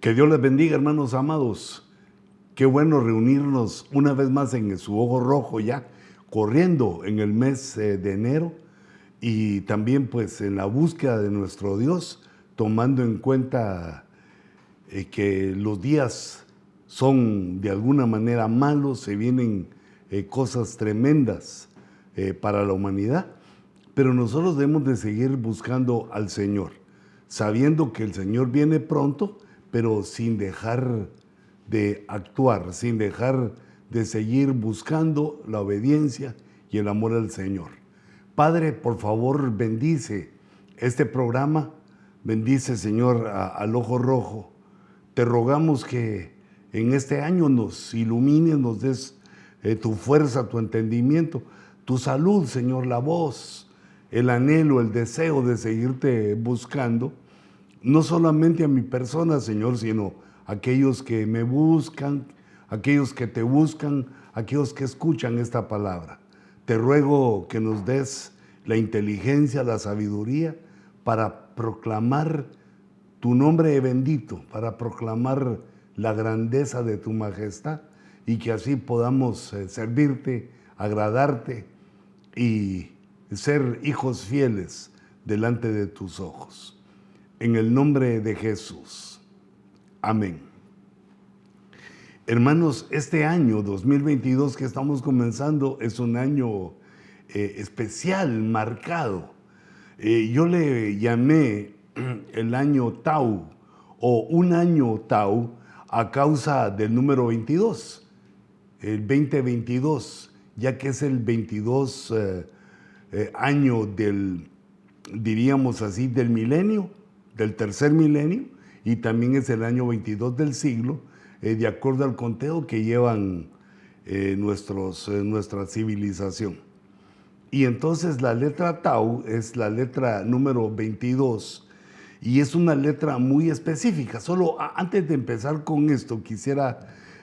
Que Dios les bendiga, hermanos amados. Qué bueno reunirnos una vez más en su ojo rojo ya, corriendo en el mes de enero y también pues en la búsqueda de nuestro Dios, tomando en cuenta que los días son de alguna manera malos, se vienen cosas tremendas para la humanidad, pero nosotros debemos de seguir buscando al Señor, sabiendo que el Señor viene pronto, pero sin dejar de actuar, sin dejar de seguir buscando la obediencia y el amor al Señor. Padre, por favor, bendice este programa, bendice, Señor, al Ojo Rojo. Te rogamos que en este año nos ilumines, nos des tu fuerza, tu entendimiento, tu salud, Señor, la voz, el anhelo, el deseo de seguirte buscando, no solamente a mi persona, Señor, sino a aquellos que me buscan, aquellos que te buscan, aquellos que escuchan esta palabra. Te ruego que nos des la inteligencia, la sabiduría para proclamar tu nombre bendito, para proclamar la grandeza de tu majestad y que así podamos servirte, agradarte y ser hijos fieles delante de tus ojos. En el nombre de Jesús. Amén. Hermanos, este año 2022 que estamos comenzando es un año especial, marcado. Yo le llamé el año Tau o un año Tau a causa del número 22, el 2022, ya que es el 22 año del, diríamos así, del milenio, del tercer milenio, y también es el año 22 del siglo, de acuerdo al conteo que llevan nuestra civilización. Y entonces la letra Tau es la letra número 22 y es una letra muy específica. Solo antes de empezar con esto quisiera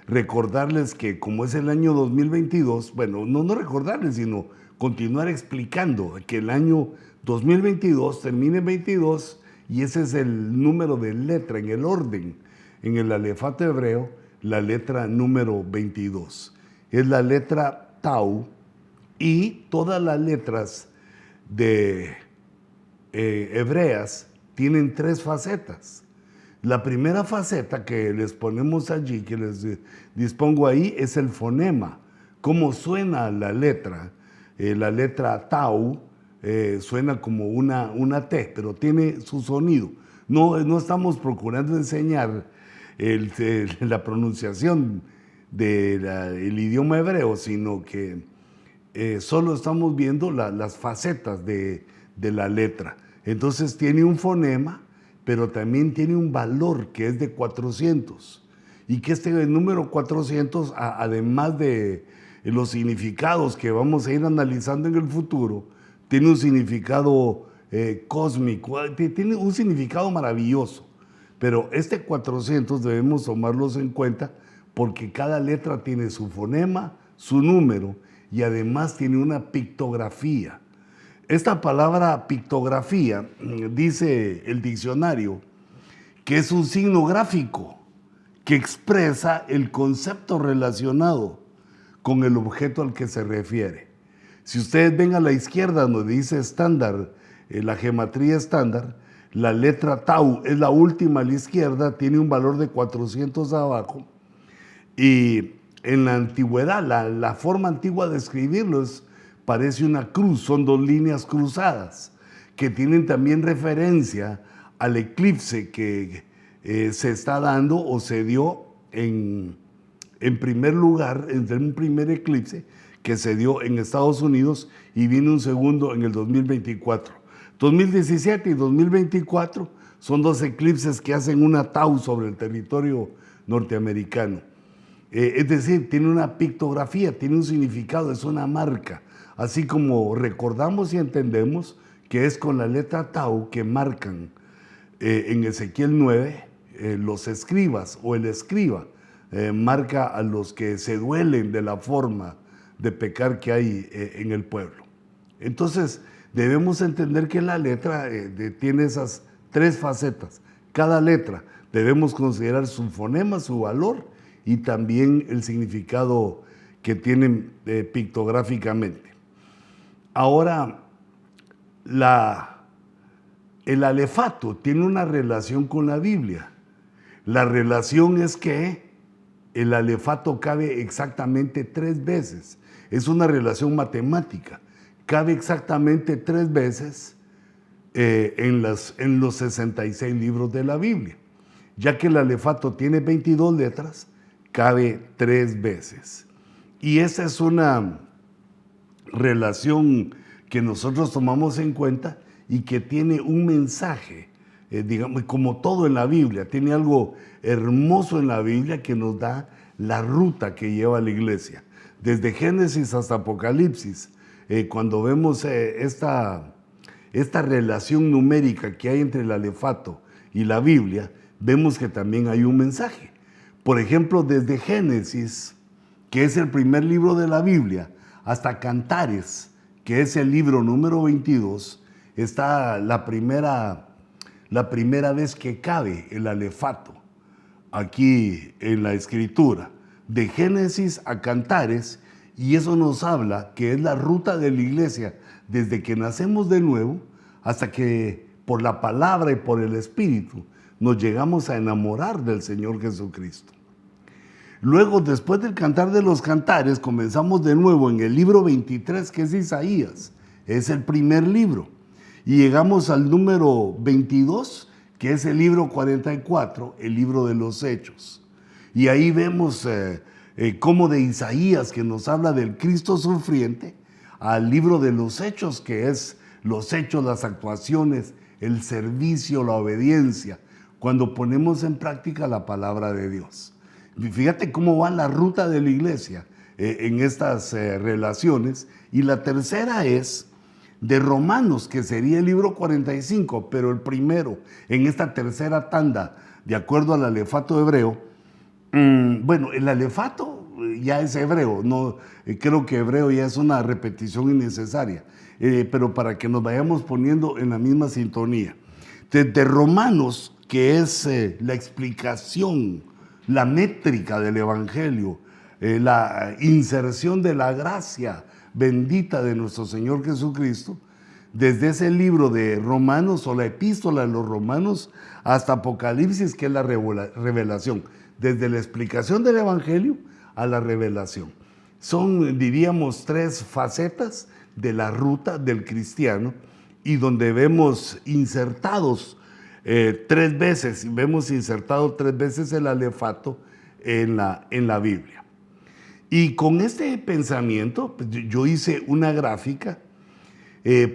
recordarles que como es el año 2022, bueno, no recordarles, sino continuar explicando que el año 2022 termina en 22 y ese es el número de letra en el orden, en el alefato hebreo, la letra número 22. Es la letra Tau y todas las letras de hebreas tienen tres facetas. La primera faceta que les ponemos allí, que les dispongo ahí, es el fonema. Cómo suena la letra. La letra Tau suena como una T, pero tiene su sonido. No estamos procurando enseñar la pronunciación del idioma hebreo, sino que solo estamos viendo las facetas de la letra. Entonces tiene un fonema, pero también tiene un valor que es de 400. Y que este número 400, además de los significados que vamos a ir analizando en el futuro, tiene un significado cósmico, tiene un significado maravilloso. Pero este 400 debemos tomarlos en cuenta porque cada letra tiene su fonema, su número y además tiene una pictografía. Esta palabra pictografía, dice el diccionario, que es un signo gráfico que expresa el concepto relacionado con el objeto al que se refiere. Si ustedes ven a la izquierda donde dice estándar, la geometría estándar, la letra Tau es la última a la izquierda, tiene un valor de 400 abajo. Y en la antigüedad, la forma antigua de escribirlo parece una cruz, son dos líneas cruzadas, que tienen también referencia al eclipse que se está dando o se dio en primer lugar, en un primer eclipse que se dio en Estados Unidos y viene un segundo en el 2024. 2017 y 2024 son dos eclipses que hacen una Tau sobre el territorio norteamericano. Es decir, tiene una pictografía, tiene un significado, es una marca. Así como recordamos y entendemos que es con la letra Tau que marcan en Ezequiel 9 los escribas o el escriba marca a los que se duelen de la forma de pecar que hay en el pueblo. Entonces debemos entender que la letra tiene esas tres facetas, Cada letra debemos considerar su fonema, su valor y también el significado que tienen pictográficamente. Ahora, el alefato tiene una relación con la Biblia. La relación es que el alefato cabe exactamente 3 veces. Es una relación matemática. Cabe exactamente 3 veces en los 66 libros de la Biblia. Ya que el alefato tiene 22 letras, cabe 3 veces. Y esa es una relación que nosotros tomamos en cuenta y que tiene un mensaje, digamos, como todo en la Biblia, tiene algo hermoso en la Biblia que nos da la ruta que lleva la iglesia. Desde Génesis hasta Apocalipsis, cuando vemos esta relación numérica que hay entre el alefato y la Biblia, vemos que también hay un mensaje. Por ejemplo, desde Génesis, que es el primer libro de la Biblia, hasta Cantares, que es el libro número 22, está la primera vez que cabe el alefato aquí en la escritura, de Génesis a Cantares, y eso nos habla que es la ruta de la iglesia desde que nacemos de nuevo hasta que por la palabra y por el Espíritu nos llegamos a enamorar del Señor Jesucristo. Luego, después del Cantar de los Cantares, comenzamos de nuevo en el libro 23, que es Isaías. Es el primer libro. Y llegamos al número 22, que es el libro 44, el libro de los Hechos. Y ahí vemos cómo de Isaías, que nos habla del Cristo sufriente, al libro de los Hechos, que es los hechos, las actuaciones, el servicio, la obediencia, cuando ponemos en práctica la palabra de Dios. Fíjate cómo va la ruta de la iglesia en estas relaciones. Y la tercera es de Romanos, que sería el libro 45, pero el primero en esta tercera tanda, de acuerdo al alefato hebreo. Bueno, el alefato ya es hebreo, no, creo que hebreo ya es una repetición innecesaria, pero para que nos vayamos poniendo en la misma sintonía. De Romanos, que es la explicación, la métrica del Evangelio, la inserción de la gracia bendita de nuestro Señor Jesucristo, desde ese libro de Romanos o la epístola de los Romanos hasta Apocalipsis, que es la revelación, desde la explicación del Evangelio a la revelación. Son, diríamos, 3 facetas de la ruta del cristiano y donde vemos insertados 3 veces, vemos insertado 3 veces el alefato en la Biblia. Y con este pensamiento, pues, yo hice una gráfica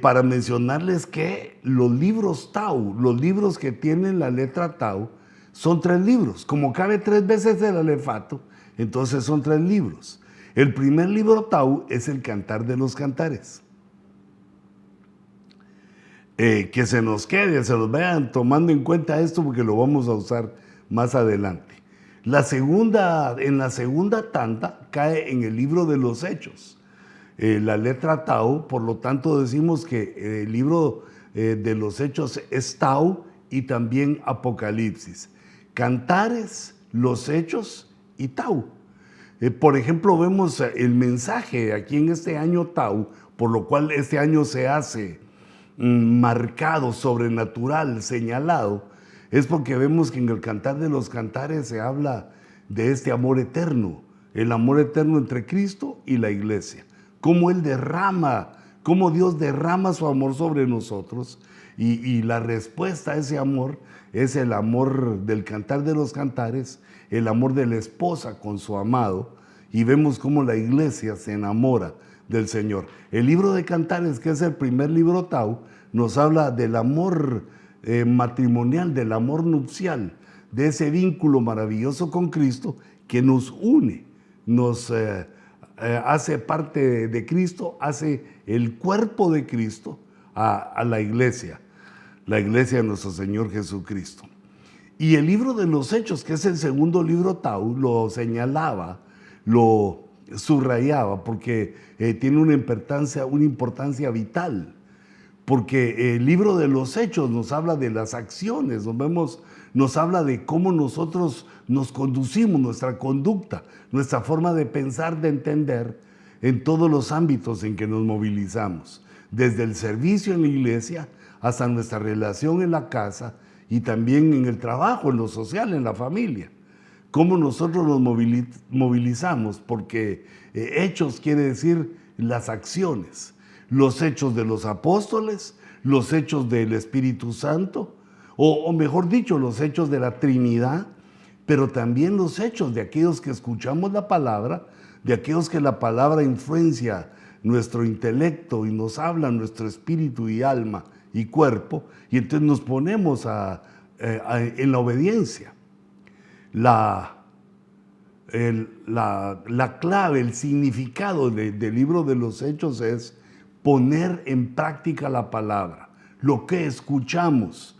para mencionarles que los libros Tau, los libros que tienen la letra Tau, son 3 libros. Como cabe 3 veces el alefato, entonces son 3 libros. El primer libro Tau es el Cantar de los Cantares. Que se nos quede, se los vayan tomando en cuenta esto porque lo vamos a usar más adelante. En la segunda tanda cae en el libro de los Hechos. La letra Tau, por lo tanto decimos que el libro de los Hechos es Tau y también Apocalipsis. Cantares, los Hechos y Tau. Por ejemplo, vemos el mensaje aquí en este año Tau, por lo cual este año se hace marcado, sobrenatural, señalado, es porque vemos que en el Cantar de los Cantares se habla de este amor eterno, el amor eterno entre Cristo y la iglesia, cómo cómo Dios derrama su amor sobre nosotros y la respuesta a ese amor es el amor del Cantar de los Cantares, el amor de la esposa con su amado, y vemos cómo la iglesia se enamora del Señor. El libro de Cantares, que es el primer libro Tau, nos habla del amor matrimonial, del amor nupcial, de ese vínculo maravilloso con Cristo que nos une, nos hace parte de Cristo, hace el cuerpo de Cristo a la iglesia de nuestro Señor Jesucristo. Y el libro de los Hechos, que es el segundo libro Tau, lo señalaba, lo subrayaba porque tiene una importancia vital, porque el libro de los Hechos nos habla de las acciones, nos vemos nos habla de cómo nosotros nos conducimos, nuestra conducta, nuestra forma de pensar, de entender, en todos los ámbitos en que nos movilizamos, desde el servicio en la iglesia hasta nuestra relación en la casa y también en el trabajo, en lo social, en la familia. Cómo nosotros nos movilizamos, porque hechos quiere decir las acciones, los hechos de los apóstoles, los hechos del Espíritu Santo, o mejor dicho, los hechos de la Trinidad, pero también los hechos de aquellos que escuchamos la palabra, de aquellos que la palabra influencia nuestro intelecto y nos habla nuestro espíritu y alma y cuerpo, y entonces nos ponemos en la obediencia. La clave, el significado del libro de los Hechos es poner en práctica la palabra, lo que escuchamos,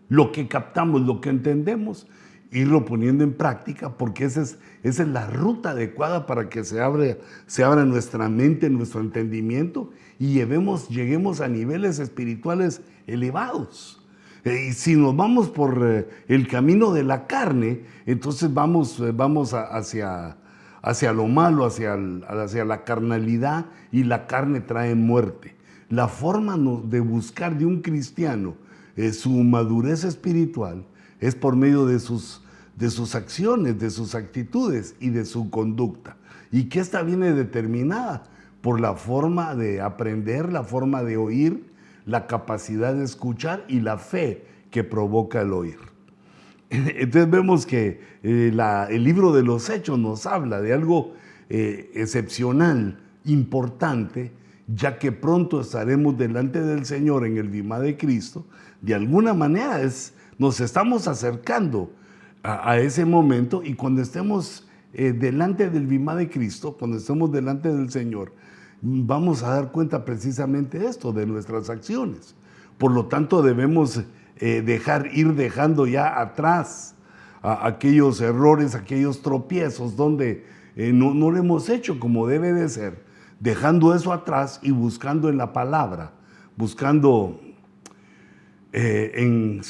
lo que captamos, lo que entendemos, irlo poniendo en práctica, porque esa es la ruta adecuada para que se abra nuestra mente, nuestro entendimiento y lleguemos a niveles espirituales elevados. Y si nos vamos por el camino de la carne, entonces vamos hacia lo malo, hacia la carnalidad, y la carne trae muerte. La forma de buscar de un cristiano su madurez espiritual es por medio de sus acciones, de sus actitudes y de su conducta. Y que esta viene determinada por la forma de aprender, la forma de oír, la capacidad de escuchar y la fe que provoca el oír. Entonces vemos que el libro de los Hechos nos habla de algo excepcional, importante, ya que pronto estaremos delante del Señor en el bimá de Cristo. De alguna manera nos estamos acercando a ese momento, y cuando estemos delante del bimá de Cristo, cuando estemos delante del Señor, vamos a dar cuenta precisamente de esto, de nuestras acciones. Por lo tanto, debemos ir dejando ya atrás aquellos errores, aquellos tropiezos donde no lo hemos hecho como debe de ser, dejando eso atrás y buscando en la palabra, buscando en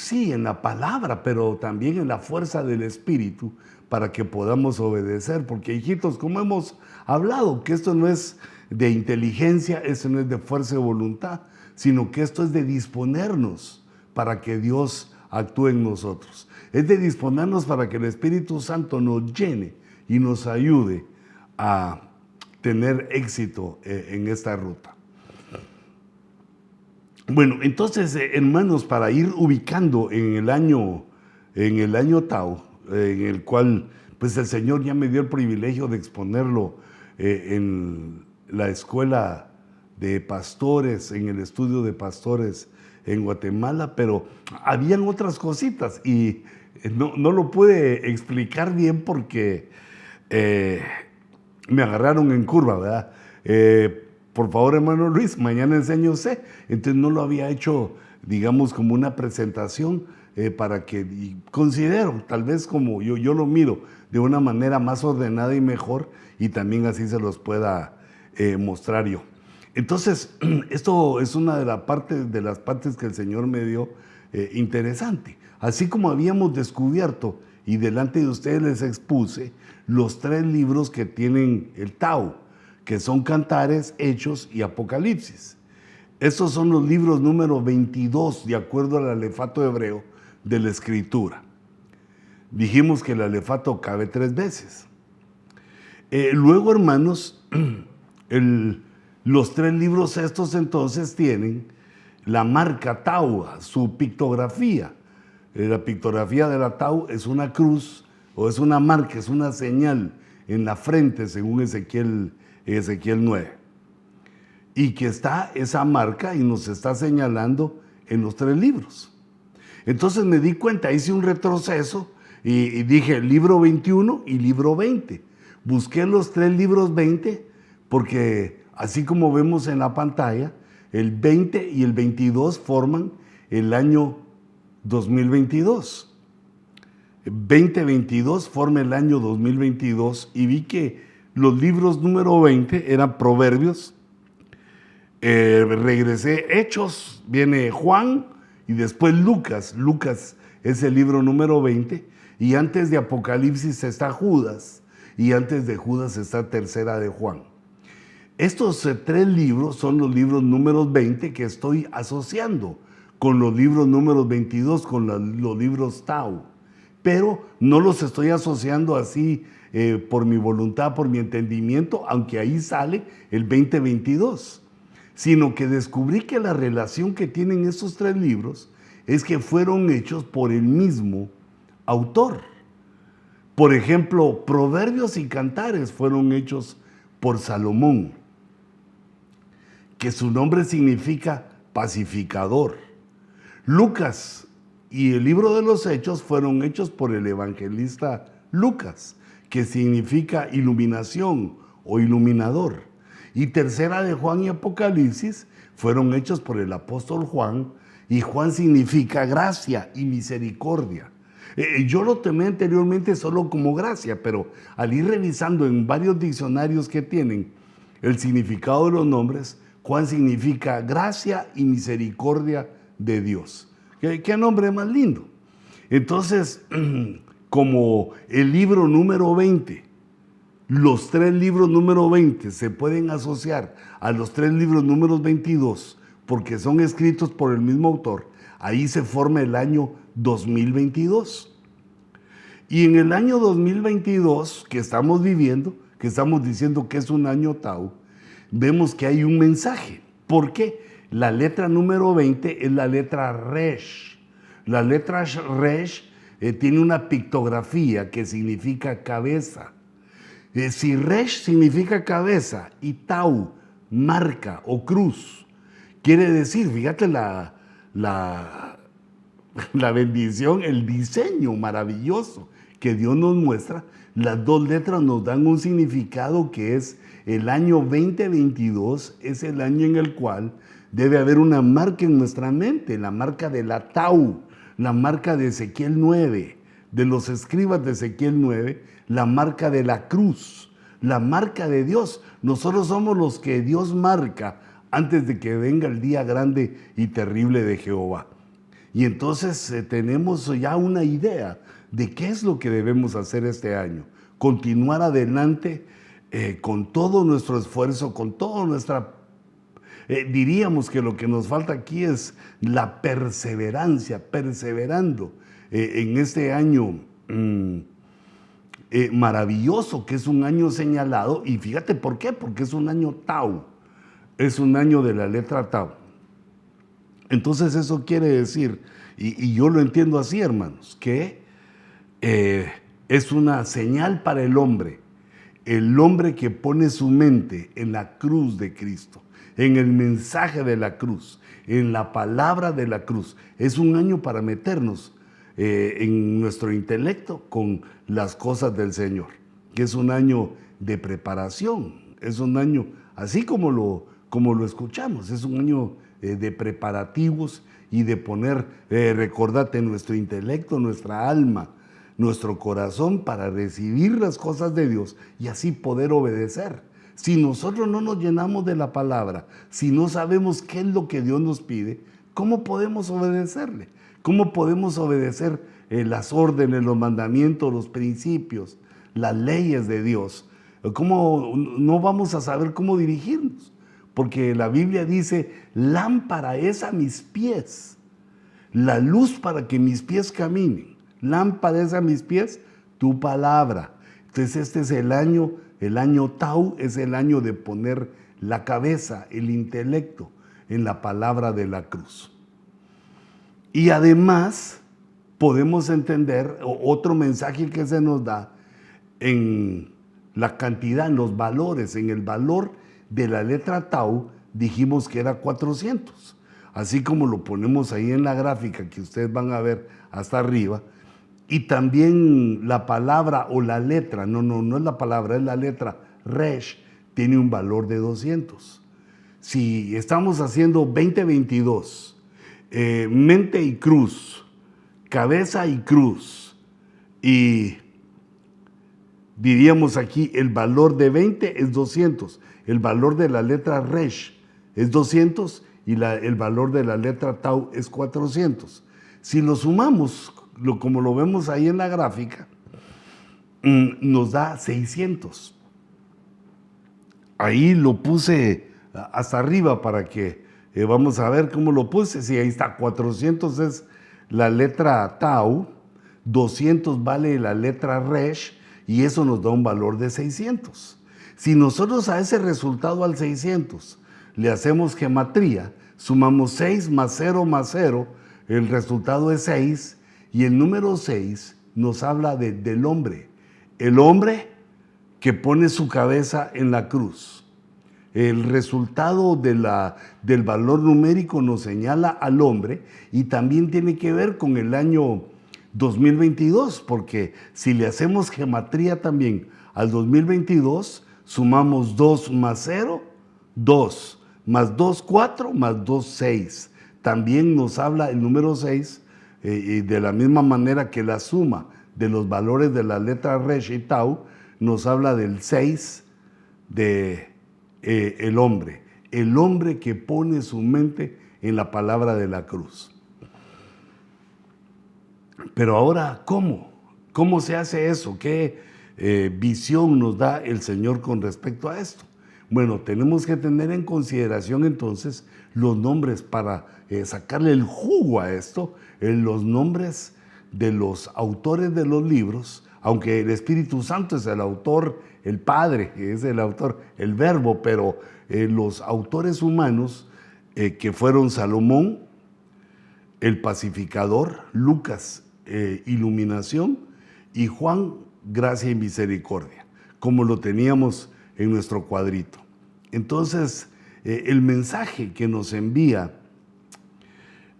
la palabra, pero también en la fuerza del Espíritu, para que podamos obedecer. Porque, hijitos, como hemos hablado, que esto no es de inteligencia, esto no es de fuerza de voluntad, sino que esto es de disponernos para que Dios actúe en nosotros. Es de disponernos para que el Espíritu Santo nos llene y nos ayude a tener éxito en esta ruta. Bueno, entonces, hermanos, para ir ubicando en el año Tau, en el cual pues el Señor ya me dio el privilegio de exponerlo en la escuela de pastores, en el estudio de pastores en Guatemala, pero habían otras cositas y no lo pude explicar bien porque me agarraron en curva, ¿verdad? Por favor, hermano Luis, mañana enseño usted. Entonces no lo había hecho, digamos, como una presentación para que, y considero, tal vez como yo lo miro, de una manera más ordenada y mejor, y también así se los pueda mostrar yo. Entonces, esto es una de las partes que el Señor me dio interesante. Así como habíamos descubierto, y delante de ustedes les expuse, los 3 libros que tienen el Tau, que son Cantares, Hechos y Apocalipsis. Estos son los libros número 22, de acuerdo al alefato hebreo de la Escritura. Dijimos que el alefato cabe 3 veces. Luego, hermanos, los 3 libros estos entonces tienen la marca Tau, su pictografía. La pictografía de la Tau es una cruz, o es una marca, es una señal en la frente, según Ezequiel 9. Y que está esa marca y nos está señalando en los 3 libros. Entonces me di cuenta, hice un retroceso y dije libro 21 y libro 20. Busqué los 3 libros 20 porque, así como vemos en la pantalla, el 20 y el 22 forman el año 2022. 2022 forma el año 2022 y vi que los libros número 20 eran Proverbios, regresé Hechos, viene Juan y después Lucas. Lucas es el libro número 20, y antes de Apocalipsis está Judas, y antes de Judas está Tercera de Juan. Estos tres libros son los libros números 20 que estoy asociando con los libros números 22, con los libros Tau. Pero no los estoy asociando así por mi voluntad, por mi entendimiento, aunque ahí sale el 2022, sino que descubrí que la relación que tienen estos tres libros es que fueron hechos por el mismo autor. Por ejemplo, Proverbios y Cantares fueron hechos por Salomón, que su nombre significa pacificador. Lucas y el libro de los Hechos fueron hechos por el evangelista Lucas, que significa iluminación o iluminador. Y Tercera de Juan y Apocalipsis fueron hechos por el apóstol Juan, y Juan significa gracia y misericordia. Yo lo tomé anteriormente solo como gracia, pero al ir revisando en varios diccionarios que tienen el significado de los nombres, Juan significa gracia y misericordia de Dios. ¿Qué nombre más lindo? Entonces, como el libro número 20, los tres libros número 20 se pueden asociar a los tres libros números 22 porque son escritos por el mismo autor, ahí se forma el año 2022. Y en el año 2022 que estamos viviendo, que estamos diciendo que es un año Tau, vemos que hay un mensaje. ¿Por qué? La letra número 20 es la letra Resh. La letra Resh tiene una pictografía que significa cabeza. Si Resh significa cabeza y Tau, marca o cruz, quiere decir, fíjate la bendición, el diseño maravilloso que Dios nos muestra. Las dos letras nos dan un significado que es el año 2022, es el año en el cual debe haber una marca en nuestra mente, la marca de la Tau, la marca de Ezequiel 9, de los escribas de Ezequiel 9, la marca de la cruz, la marca de Dios. Nosotros somos los que Dios marca antes de que venga el día grande y terrible de Jehová. Y entonces tenemos ya una idea de qué es lo que debemos hacer este año. Continuar adelante con todo nuestro esfuerzo, con toda nuestra... diríamos que lo que nos falta aquí es la perseverancia, perseverando en este año maravilloso, que es un año señalado. Y fíjate por qué, porque es un año Tau, es un año de la letra Tau. Entonces eso quiere decir, y yo lo entiendo así, hermanos, que es una señal para el hombre que pone su mente en la cruz de Cristo, en el mensaje de la cruz, en la palabra de la cruz. Es un año para meternos en nuestro intelecto con las cosas del Señor, que es un año de preparación, es un año, así como lo escuchamos, es un año de preparativos y de poner, recordate, nuestro intelecto, nuestra alma, nuestro corazón para recibir las cosas de Dios y así poder obedecer. Si nosotros no nos llenamos de la palabra, si no sabemos qué es lo que Dios nos pide, ¿cómo podemos obedecerle? ¿Cómo podemos obedecer las órdenes, los mandamientos, los principios, las leyes de Dios? ¿Cómo no vamos a saber cómo dirigirnos? Porque la Biblia dice, lámpara es a mis pies, la luz para que mis pies caminen. Lámpara es a mis pies tu palabra. Entonces este es el año Tau, es el año de poner la cabeza, el intelecto en la palabra de la cruz. Y además podemos entender otro mensaje que se nos da en la cantidad, en los valores, en el valor de la letra Tau. Dijimos que era 400, así como lo ponemos ahí en la gráfica que ustedes van a ver hasta arriba. Y también la palabra o la letra, no es la palabra, es la letra Resh, tiene un valor de 200. Si estamos haciendo 2022, mente y cruz, cabeza y cruz, y diríamos aquí el valor de 20 es 200, el valor de la letra Resh es 200 y el valor de la letra tau es 400. Si lo sumamos, como lo vemos ahí en la gráfica, nos da 600. Ahí lo puse hasta arriba para que vamos a ver cómo lo puse. Sí, ahí está, 400 es la letra tau, 200 vale la letra resh y eso nos da un valor de 600. Si nosotros a ese resultado, al 600, le hacemos gematría, sumamos 6 más 0 más 0, el resultado es 6 y el número 6 nos habla del hombre. El hombre que pone su cabeza en la cruz. El resultado del valor numérico nos señala al hombre y también tiene que ver con el año 2022, porque si le hacemos gematría también al 2022, sumamos 2 más 0, 2, más 2, 4, más 2, 6. También nos habla el número 6, y de la misma manera que la suma de los valores de la letra resh y tau, nos habla del 6 de el hombre que pone su mente en la palabra de la cruz. Pero ahora, ¿cómo? ¿Cómo se hace eso? ¿Qué visión nos da el Señor con respecto a esto? Bueno, tenemos que tener en consideración entonces los nombres para sacarle el jugo a esto, los nombres de los autores de los libros, aunque el Espíritu Santo es el autor, el Padre es el autor, el Verbo, pero los autores humanos que fueron Salomón, el Pacificador, Lucas, Iluminación, y Juan, Gracia y Misericordia, como lo teníamos en nuestro cuadrito. Entonces, el mensaje que nos envía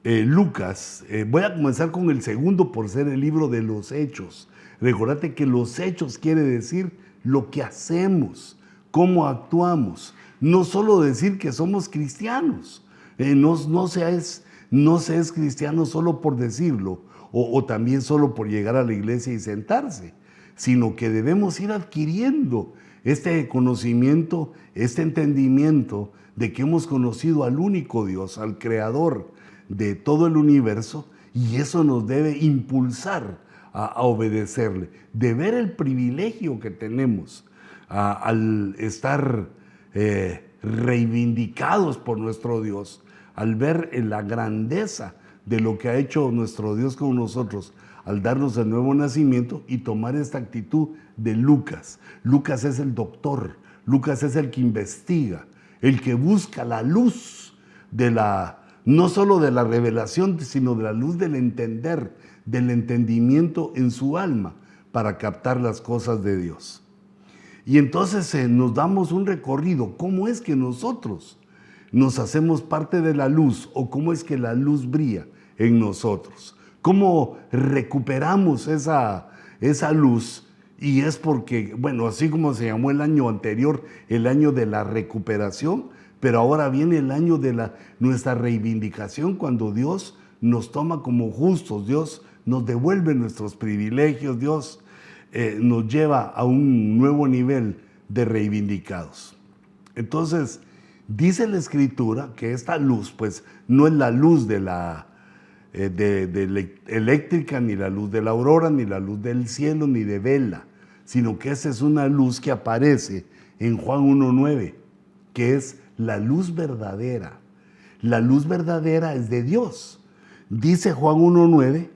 Lucas, voy a comenzar con el segundo por ser el libro de los Hechos. Recordate que los hechos quiere decir lo que hacemos, cómo actuamos, no solo decir que somos cristianos. No se es cristiano solo por decirlo o también solo por llegar a la iglesia y sentarse, sino que debemos ir adquiriendo este conocimiento, este entendimiento de que hemos conocido al único Dios, al Creador de todo el universo, y eso nos debe impulsar a obedecerle, de ver el privilegio que tenemos al estar reivindicados por nuestro Dios, al ver la grandeza de lo que ha hecho nuestro Dios con nosotros, al darnos el nuevo nacimiento y tomar esta actitud de Lucas. Lucas es el doctor, Lucas es el que investiga, el que busca la luz no solo de la revelación, sino de la luz del entender, del entendimiento en su alma para captar las cosas de Dios. Y entonces nos damos un recorrido, ¿cómo es que nosotros nos hacemos parte de la luz o cómo es que la luz brilla en nosotros? ¿Cómo recuperamos esa luz? Y es porque, bueno, así como se llamó el año anterior, el año de la recuperación, pero ahora viene el año de nuestra reivindicación, cuando Dios nos toma como justos, Dios nos devuelve nuestros privilegios, Dios nos lleva a un nuevo nivel de reivindicados. Entonces, dice la Escritura que esta luz, pues, no es la luz de eléctrica, ni la luz de la aurora, ni la luz del cielo, ni de vela, sino que esa es una luz que aparece en Juan 1:9, que es la luz verdadera. La luz verdadera es de Dios. Dice Juan 1:9,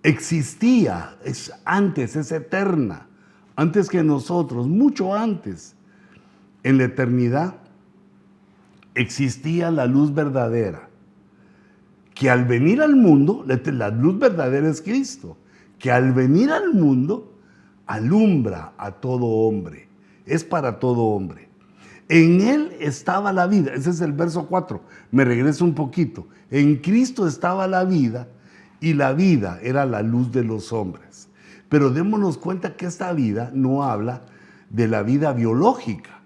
existía, es antes, es eterna, antes que nosotros, mucho antes. En la eternidad existía la luz verdadera, que al venir al mundo, la luz verdadera es Cristo, que al venir al mundo alumbra a todo hombre, es para todo hombre. En Él estaba la vida, ese es el verso 4, me regreso un poquito. En Cristo estaba la vida y la vida era la luz de los hombres. Pero démonos cuenta que esta vida no habla de la vida biológica,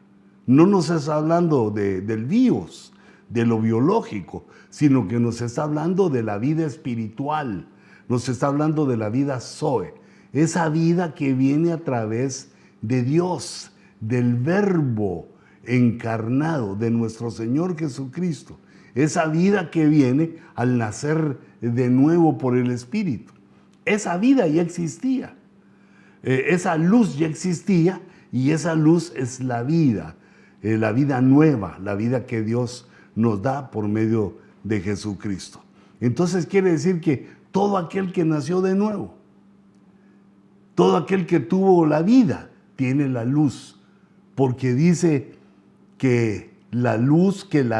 no nos está hablando del bios, de lo biológico, sino que nos está hablando de la vida espiritual, nos está hablando de la vida Zoe, esa vida que viene a través de Dios, del Verbo, encarnado de nuestro Señor Jesucristo. Esa vida que viene al nacer de nuevo por el Espíritu. Esa vida ya existía. Esa luz ya existía y esa luz es la vida nueva, la vida que Dios nos da por medio de Jesucristo. Entonces quiere decir que todo aquel que nació de nuevo, todo aquel que tuvo la vida, tiene la luz, porque dice que la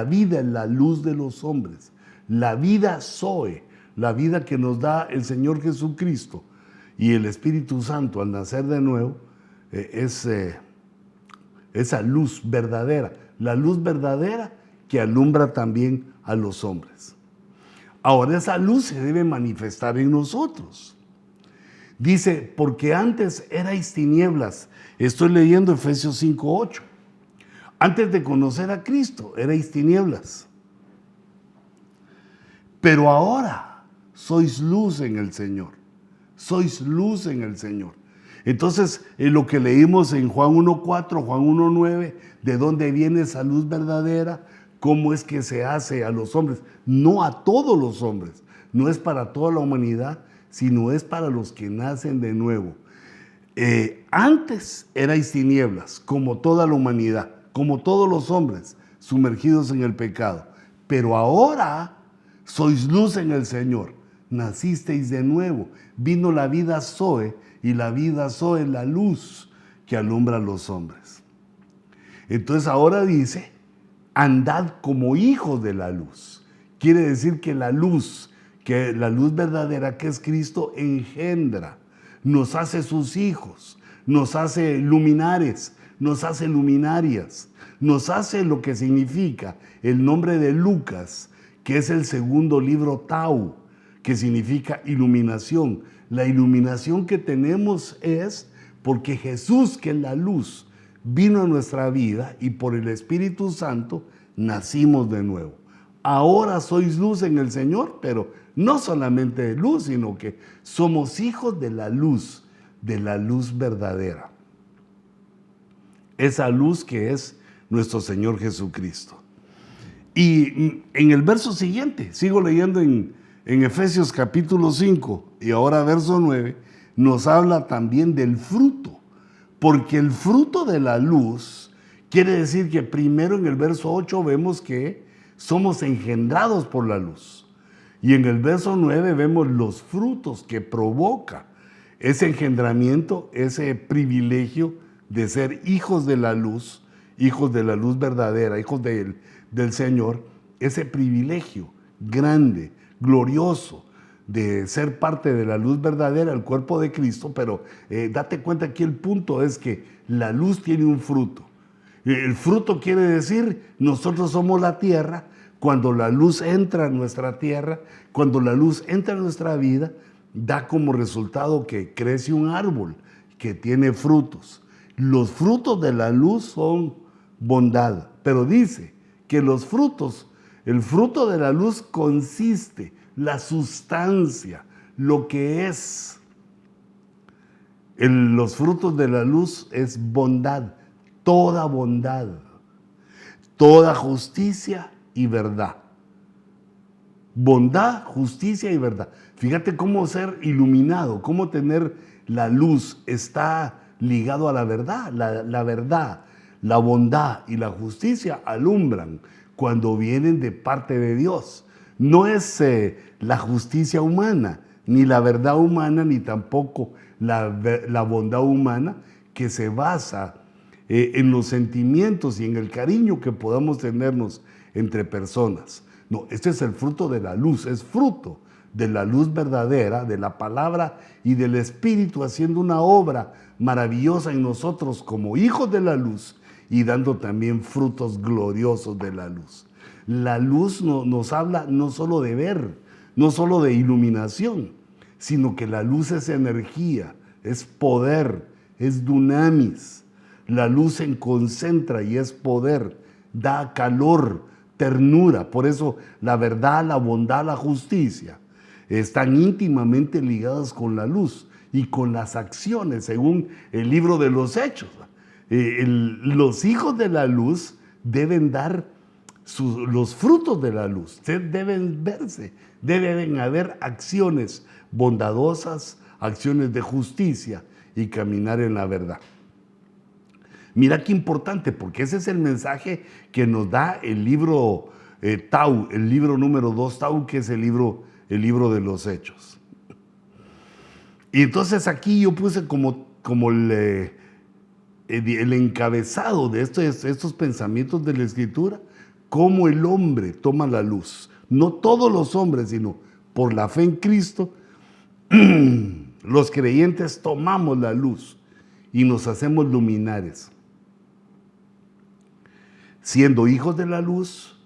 vida es la luz de los hombres. La vida Zoe, la vida que nos da el Señor Jesucristo y el Espíritu Santo al nacer de nuevo, es esa luz verdadera, la luz verdadera que alumbra también a los hombres. Ahora esa luz se debe manifestar en nosotros. Dice, porque antes erais tinieblas. Estoy leyendo Efesios 5:8. Antes de conocer a Cristo, erais tinieblas. Pero ahora sois luz en el Señor. Sois luz en el Señor. Entonces, lo que leímos en Juan 1:4, Juan 1:9, de dónde viene esa luz verdadera, cómo es que se hace a los hombres, no a todos los hombres, no es para toda la humanidad, sino es para los que nacen de nuevo. Antes erais tinieblas, como toda la humanidad, como todos los hombres, sumergidos en el pecado, pero ahora sois luz en el Señor, nacisteis de nuevo, vino la vida Zoe, y la vida Zoe es la luz que alumbra a los hombres. Entonces ahora dice, andad como hijos de la luz. Quiere decir que la luz verdadera que es Cristo engendra, nos hace sus hijos, nos hace luminares, nos hace luminarias, nos hace lo que significa el nombre de Lucas, que es el segundo libro Tau, que significa iluminación. La iluminación que tenemos es porque Jesús, que es la luz, vino a nuestra vida y por el Espíritu Santo nacimos de nuevo. Ahora sois luz en el Señor, pero no solamente de luz, sino que somos hijos de la luz verdadera. Esa luz que es nuestro Señor Jesucristo. Y en el verso siguiente, sigo leyendo en Efesios capítulo 5 y ahora verso 9, nos habla también del fruto, porque el fruto de la luz quiere decir que primero en el verso 8 vemos que somos engendrados por la luz y en el verso 9 vemos los frutos que provoca ese engendramiento, ese privilegio de ser hijos de la luz verdadera, hijos del Señor, ese privilegio grande, glorioso de ser parte de la luz verdadera, el cuerpo de Cristo, pero date cuenta que el punto es que la luz tiene un fruto. El fruto quiere decir, nosotros somos la tierra, cuando la luz entra en nuestra tierra, cuando la luz entra en nuestra vida, da como resultado que crece un árbol que tiene frutos. Los frutos de la luz son bondad, pero dice que los frutos, el fruto de la luz consiste, la sustancia, lo que es. Los frutos de la luz es bondad, toda justicia y verdad. Bondad, justicia y verdad. Fíjate cómo ser iluminado, cómo tener la luz está ligado a la verdad. La verdad, la bondad y la justicia alumbran cuando vienen de parte de Dios. No es la justicia humana, ni la verdad humana, ni tampoco la bondad humana que se basa en los sentimientos y en el cariño que podamos tenernos entre personas. No, este es el fruto de la luz, es fruto de la luz verdadera, de la palabra y del Espíritu haciendo una obra maravillosa en nosotros como hijos de la luz y dando también frutos gloriosos de la luz. La luz nos habla no solo de ver, no solo de iluminación, sino que la luz es energía, es poder, es dunamis. La luz se concentra y es poder, da calor, ternura. Por eso la verdad, la bondad, la justicia están íntimamente ligadas con la luz y con las acciones, según el libro de los Hechos. Los hijos de la luz deben dar los frutos de la luz, deben verse, deben haber acciones bondadosas, acciones de justicia y caminar en la verdad. Mira qué importante, porque ese es el mensaje que nos da el libro Tau, el libro número 2 Tau, que es el libro de los Hechos. Y entonces aquí yo puse como el encabezado de estos pensamientos de la Escritura, cómo el hombre toma la luz. No todos los hombres, sino por la fe en Cristo, los creyentes tomamos la luz y nos hacemos luminares, siendo hijos de la luz,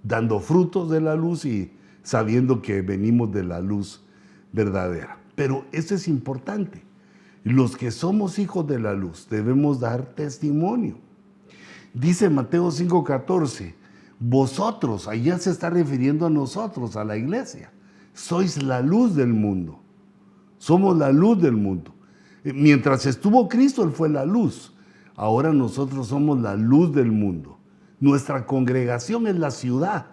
dando frutos de la luz y sabiendo que venimos de la luz verdadera. Pero esto es importante. Los que somos hijos de la luz debemos dar testimonio. Dice Mateo 5:14, vosotros, allá se está refiriendo a nosotros, a la iglesia, sois la luz del mundo. Somos la luz del mundo. Mientras estuvo Cristo, Él fue la luz. Ahora nosotros somos la luz del mundo. Nuestra congregación es la ciudad.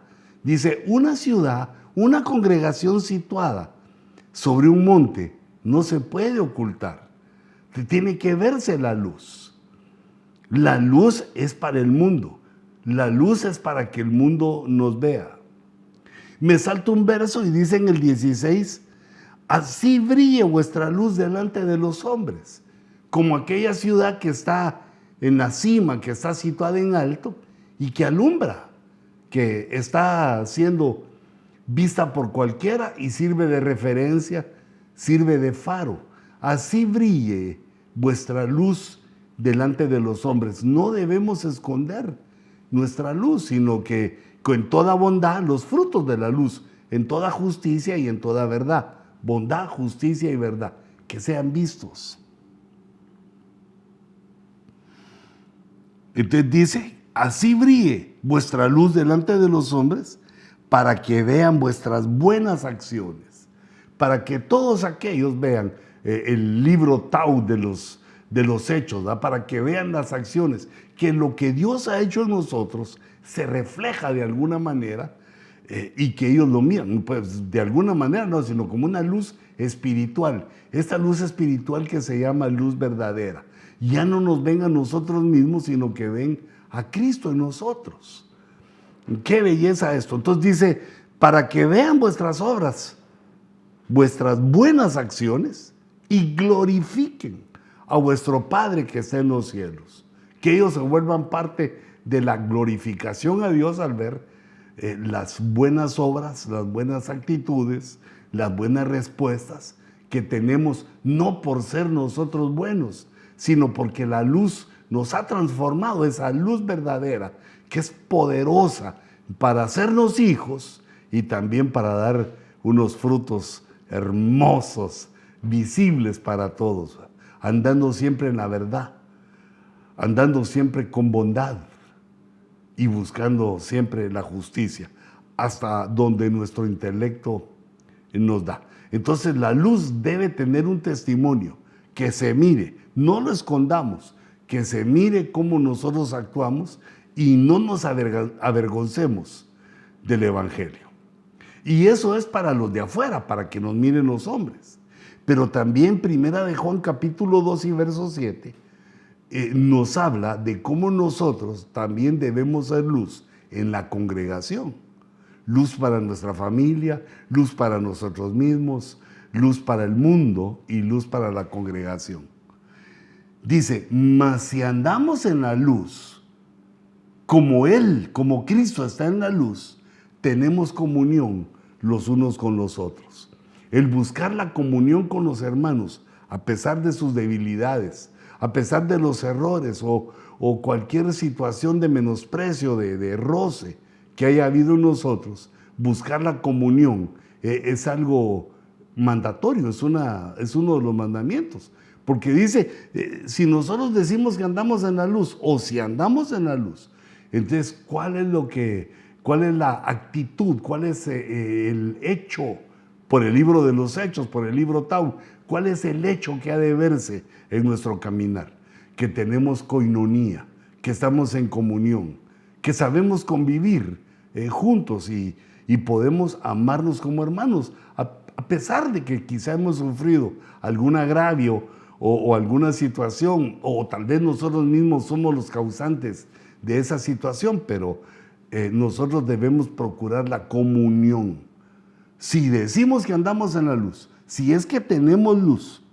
Dice, una ciudad, una congregación situada sobre un monte, no se puede ocultar. Tiene que verse la luz. La luz es para el mundo. La luz es para que el mundo nos vea. Me salto un verso y dice en el 16, así brille vuestra luz delante de los hombres, como aquella ciudad que está en la cima, que está situada en alto y que alumbra, que está siendo vista por cualquiera y sirve de referencia, sirve de faro. Así brille vuestra luz delante de los hombres. No debemos esconder nuestra luz, sino que con toda bondad, los frutos de la luz, en toda justicia y en toda verdad. Bondad, justicia y verdad, que sean vistos. Entonces dice, así brille vuestra luz delante de los hombres, para que vean vuestras buenas acciones, para que todos aquellos vean el libro Tau de los Hechos, ¿verdad? Para que vean las acciones, que lo que Dios ha hecho en nosotros se refleja de alguna manera y que ellos lo miran, pues de alguna manera no, sino como una luz espiritual, esta luz espiritual que se llama luz verdadera. Ya no nos ven a nosotros mismos, sino que ven a Cristo en nosotros. ¡Qué belleza esto! Entonces dice, para que vean vuestras obras, vuestras buenas acciones y glorifiquen a vuestro Padre que está en los cielos. Que ellos se vuelvan parte de la glorificación a Dios al ver las buenas obras, las buenas actitudes, las buenas respuestas que tenemos, no por ser nosotros buenos, sino porque la luz nos ha transformado, esa luz verdadera, que es poderosa para hacernos hijos y también para dar unos frutos hermosos, visibles para todos, andando siempre en la verdad, andando siempre con bondad y buscando siempre la justicia, hasta donde nuestro intelecto nos da. Entonces la luz debe tener un testimonio, que se mire, no lo escondamos, que se mire cómo nosotros actuamos y no nos avergoncemos del Evangelio. Y eso es para los de afuera, para que nos miren los hombres. Pero también Primera de Juan capítulo 2 y verso 7 nos habla de cómo nosotros también debemos ser luz en la congregación. Luz para nuestra familia, luz para nosotros mismos, luz para el mundo y luz para la congregación. Dice, mas si andamos en la luz, como Él, como Cristo está en la luz, tenemos comunión los unos con los otros. El buscar la comunión con los hermanos, a pesar de sus debilidades, a pesar de los errores o cualquier situación de menosprecio, de roce que haya habido en nosotros, buscar la comunión es algo mandatorio, es uno de los mandamientos. Porque dice, si nosotros decimos que andamos en la luz, o si andamos en la luz, entonces, ¿cuál es la actitud? ¿Cuál es el hecho por el libro de los Hechos, por el libro Tau? ¿Cuál es el hecho que ha de verse en nuestro caminar? que tenemos coinonía, que estamos en comunión, que sabemos convivir juntos y podemos amarnos como hermanos, a pesar de que quizá hemos sufrido algún agravio o alguna situación, o tal vez nosotros mismos somos los causantes de esa situación, pero nosotros debemos procurar la comunión. Si decimos que andamos en la luz, si es que tenemos luz,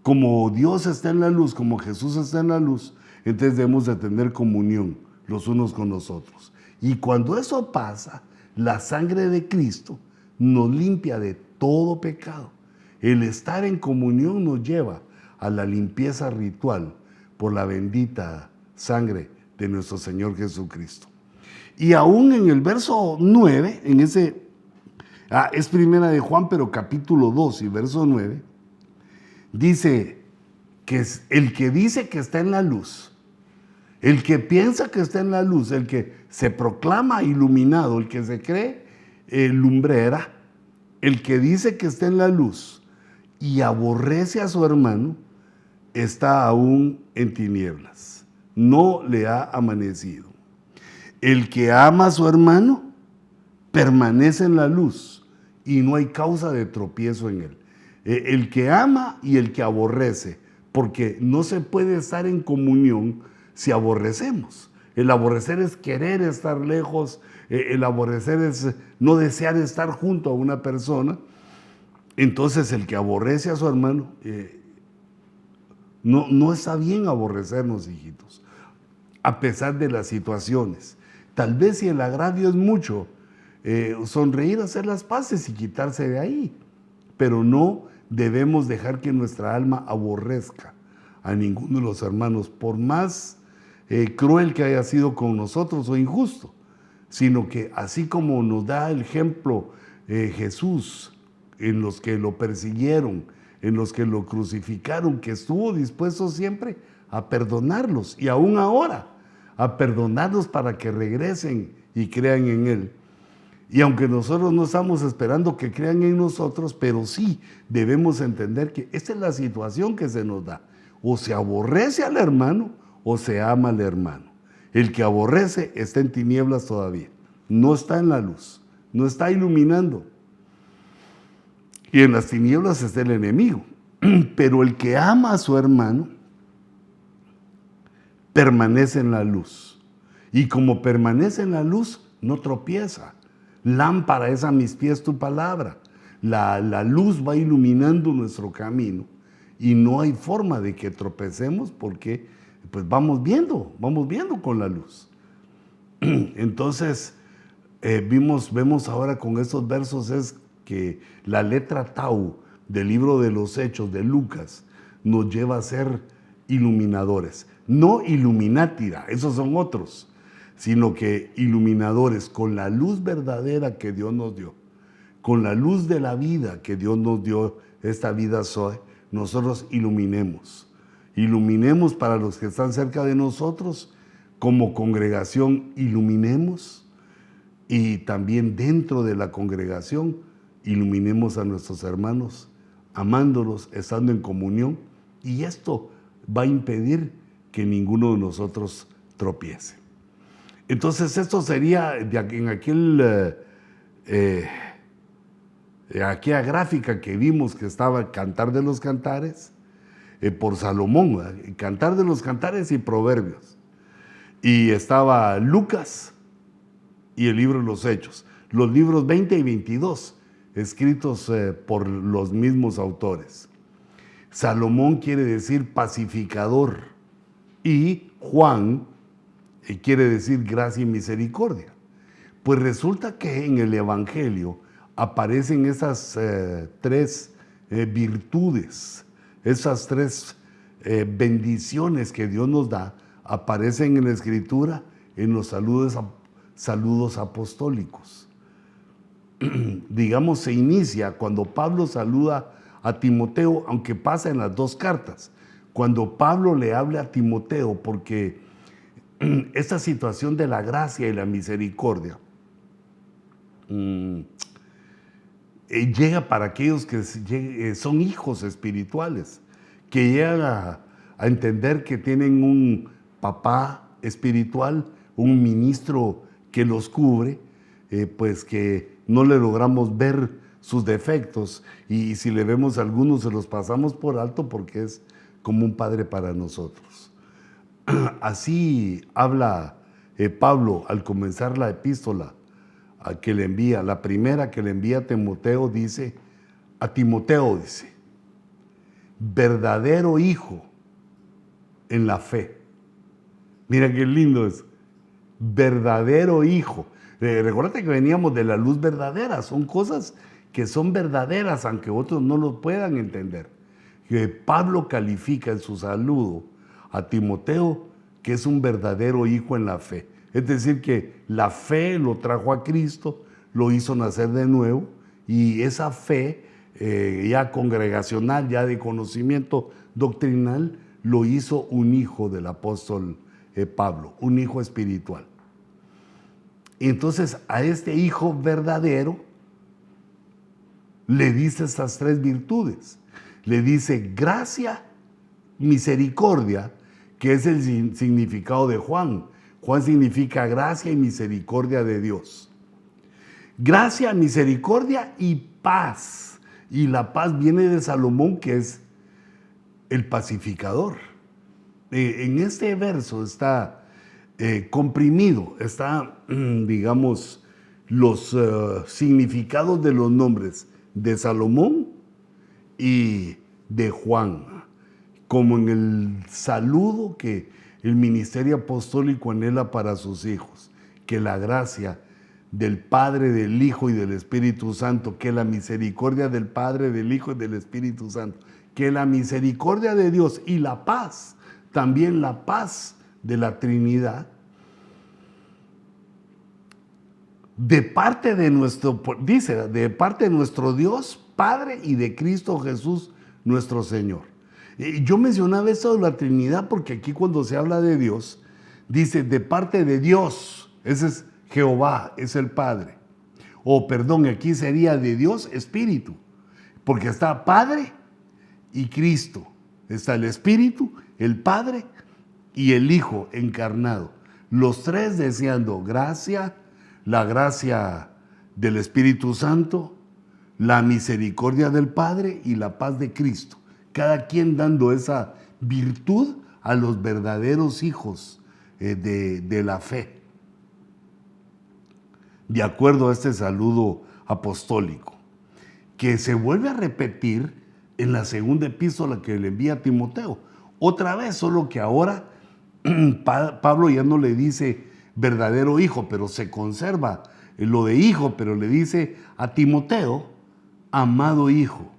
como Dios está en la luz, como Jesús está en la luz, entonces debemos de tener comunión los unos con los otros. Y cuando eso pasa, la sangre de Cristo nos limpia de todo pecado. El estar en comunión nos lleva a la limpieza ritual por la bendita sangre de nuestro Señor Jesucristo. Y aún en el verso 9, es primera de Juan, pero capítulo 2 y verso 9, dice que es el que dice que está en la luz, el que piensa que está en la luz, el que se proclama iluminado, el que se cree lumbrera, el que dice que está en la luz y aborrece a su hermano, está aún en tinieblas, no le ha amanecido. El que ama a su hermano permanece en la luz y no hay causa de tropiezo en él. El que ama y el que aborrece, porque no se puede estar en comunión si aborrecemos. El aborrecer es querer estar lejos, el aborrecer es no desear estar junto a una persona. Entonces el que aborrece a su hermano, no está bien aborrecernos, hijitos, a pesar de las situaciones. Tal vez si el agravio es mucho, sonreír, hacer las paces y quitarse de ahí, pero no debemos dejar que nuestra alma aborrezca a ninguno de los hermanos, por más cruel que haya sido con nosotros o injusto, sino que así como nos da el ejemplo Jesús en los que lo persiguieron, en los que lo crucificaron, que estuvo dispuesto siempre a perdonarlos y aún ahora a perdonarlos para que regresen y crean en Él. Y aunque nosotros no estamos esperando que crean en nosotros, pero sí debemos entender que esta es la situación que se nos da. O se aborrece al hermano o se ama al hermano. El que aborrece está en tinieblas todavía, no está en la luz, no está iluminando. Y en las tinieblas está el enemigo. Pero el que ama a su hermano permanece en la luz. Y como permanece en la luz, no tropieza. Lámpara es a mis pies tu palabra. La luz va iluminando nuestro camino y no hay forma de que tropecemos porque pues vamos viendo con la luz. Entonces, vemos ahora con estos versos es que la letra Tau del libro de los Hechos de Lucas nos lleva a ser iluminadores. No iluminátira, esos son otros, sino que iluminadores con la luz verdadera que Dios nos dio, con la luz de la vida que Dios nos dio, esta vida Zoe, nosotros iluminemos para los que están cerca de nosotros, como congregación iluminemos, y también dentro de la congregación iluminemos a nuestros hermanos, amándolos, estando en comunión, y esto va a impedir que ninguno de nosotros tropiece. Entonces esto sería en aquella gráfica que vimos que estaba Cantar de los Cantares, por Salomón, Cantar de los Cantares y Proverbios. Y estaba Lucas y el libro de los Hechos, los libros 20 y 22, escritos por los mismos autores. Salomón quiere decir pacificador y Juan quiere decir gracia y misericordia. Pues resulta que en el Evangelio aparecen esas tres virtudes, esas tres bendiciones que Dios nos da, aparecen en la Escritura en los saludos apostólicos. Digamos, se inicia cuando Pablo saluda a Timoteo, aunque pasa en las dos cartas. Cuando Pablo le habla a Timoteo, porque esta situación de la gracia y la misericordia llega para aquellos que son hijos espirituales, que llegan a entender que tienen un papá espiritual, un ministro que los cubre, pues que no le logramos ver sus defectos, y si le vemos algunos se los pasamos por alto porque es como un padre para nosotros. Así habla Pablo al comenzar la epístola que le envía, la primera que le envía a Timoteo, dice, verdadero hijo en la fe. Mira qué lindo es, verdadero hijo. Recuerda que veníamos de la luz verdadera, son cosas que son verdaderas, aunque otros no lo puedan entender. Que Pablo califica en su saludo a Timoteo que es un verdadero hijo en la fe. Es decir, que la fe lo trajo a Cristo, lo hizo nacer de nuevo, y esa fe ya congregacional, ya de conocimiento doctrinal, lo hizo un hijo del apóstol Pablo, un hijo espiritual. Y entonces a este hijo verdadero le dice estas tres virtudes. Le dice gracia, misericordia, que es el significado de Juan. Juan significa gracia y misericordia de Dios. Gracia, misericordia y paz. Y la paz viene de Salomón, que es el pacificador. En este verso está comprimido, está, digamos, los significados de los nombres de Salomón y de Juan, como en el saludo que el ministerio apostólico anhela para sus hijos, que la gracia del Padre, del Hijo y del Espíritu Santo, que la misericordia del Padre, del Hijo y del Espíritu Santo, que la misericordia de Dios y la paz, también la paz de la Trinidad, de parte de nuestro, dice, de parte de nuestro Dios, Padre, y de Cristo Jesús, nuestro Señor. Yo mencionaba esto de la Trinidad porque aquí cuando se habla de Dios, dice de parte de Dios, ese es Jehová, es el Padre. O perdón, aquí sería de Dios Espíritu, porque está Padre y Cristo. Está el Espíritu, el Padre y el Hijo encarnado. Los tres deseando gracia, la gracia del Espíritu Santo, la misericordia del Padre y la paz de Cristo. Cada quien dando esa virtud a los verdaderos hijos de la fe, de acuerdo a este saludo apostólico, que se vuelve a repetir en la segunda epístola que le envía a Timoteo. Otra vez, solo que ahora Pablo ya no le dice verdadero hijo, pero se conserva lo de hijo, pero le dice a Timoteo, amado hijo.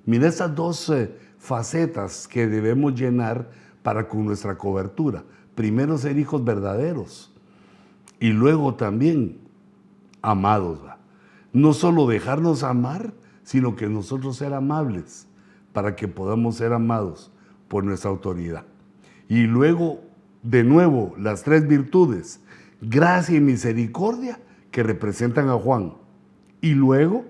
Mira esas dos facetas que debemos llenar para con nuestra cobertura. Primero, ser hijos verdaderos, y luego también amados. No solo dejarnos amar, sino que nosotros ser amables para que podamos ser amados por nuestra autoridad. Y luego, de nuevo, las tres virtudes, gracia y misericordia, que representan a Juan. Y luego,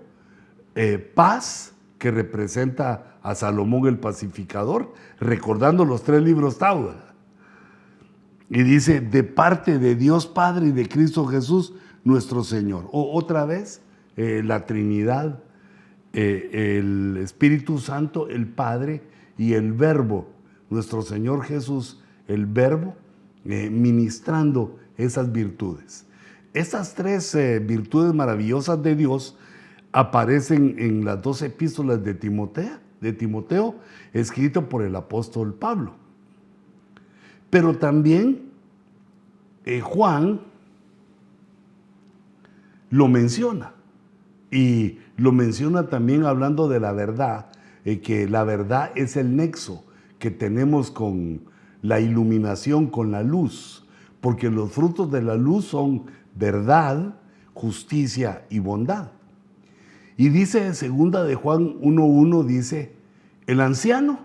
paz, que representa a Salomón el pacificador, recordando los tres libros Tau. Y dice, de parte de Dios Padre y de Cristo Jesús, nuestro Señor. Otra vez, la Trinidad, el Espíritu Santo, el Padre, y el Verbo, nuestro Señor Jesús, el Verbo, ministrando esas virtudes. Estas tres virtudes maravillosas de Dios aparecen en las dos epístolas de Timoteo, escrito por el apóstol Pablo. Pero también Juan lo menciona, y lo menciona también hablando de la verdad, que la verdad es el nexo que tenemos con la iluminación, con la luz, porque los frutos de la luz son verdad, justicia y bondad. Y dice en segunda de Juan 1:1, dice, el anciano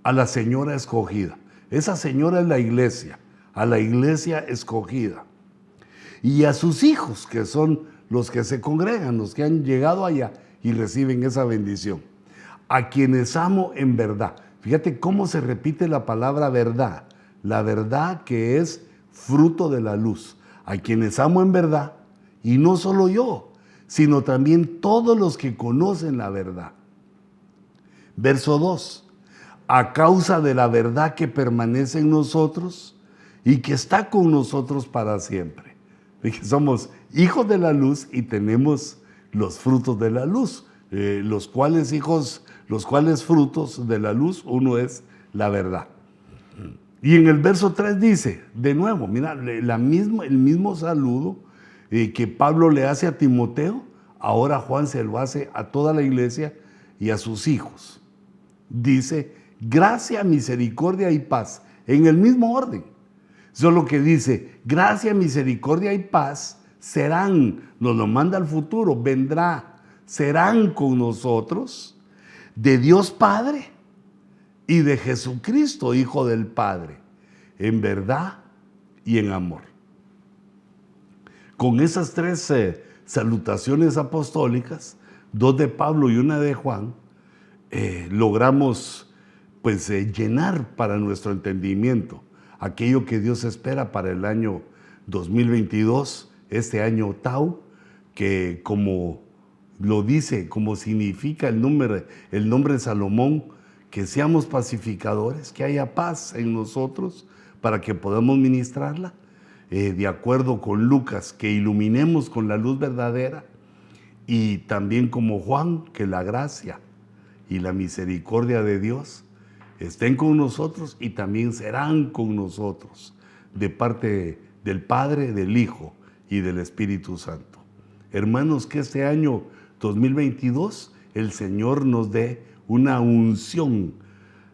a la señora escogida. Esa señora es la iglesia, a la iglesia escogida. Y a sus hijos, que son los que se congregan, los que han llegado allá y reciben esa bendición. A quienes amo en verdad. Fíjate cómo se repite la palabra verdad. La verdad que es fruto de la luz. A quienes amo en verdad, y no solo yo, sino también todos los que conocen la verdad. Verso 2. A causa de la verdad que permanece en nosotros y que está con nosotros para siempre. Somos hijos de la luz y tenemos los frutos de la luz. Los cuales frutos de la luz, uno es la verdad. Y en el verso 3 dice, de nuevo, mira, el mismo saludo que Pablo le hace a Timoteo, ahora Juan se lo hace a toda la iglesia y a sus hijos. Dice, gracia, misericordia y paz, en el mismo orden. Solo que dice, gracia, misericordia y paz serán, nos lo manda al futuro, vendrá, serán con nosotros, de Dios Padre y de Jesucristo, Hijo del Padre, en verdad y en amor. Con esas tres salutaciones apostólicas, dos de Pablo y una de Juan, logramos pues llenar para nuestro entendimiento aquello que Dios espera para el año 2022, este año Tau, que como lo dice, como significa el nombre de Salomón, que seamos pacificadores, que haya paz en nosotros para que podamos ministrarla, de acuerdo con Lucas, que iluminemos con la luz verdadera, y también como Juan, que la gracia y la misericordia de Dios estén con nosotros y también serán con nosotros, de parte del Padre, del Hijo y del Espíritu Santo. Hermanos, que este año 2022 el Señor nos dé una unción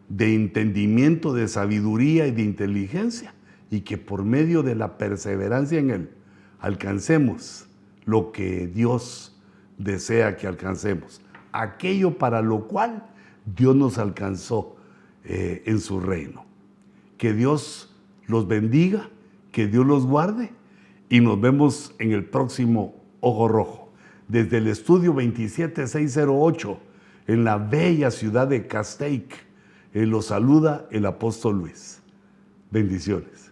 de entendimiento, de sabiduría y de inteligencia, y que por medio de la perseverancia en Él alcancemos lo que Dios desea que alcancemos, aquello para lo cual Dios nos alcanzó en su reino. Que Dios los bendiga, que Dios los guarde, y nos vemos en el próximo Ojo Rojo, desde el estudio 27608, en la bella ciudad de Castaic. Los saluda el apóstol Luis. Bendiciones.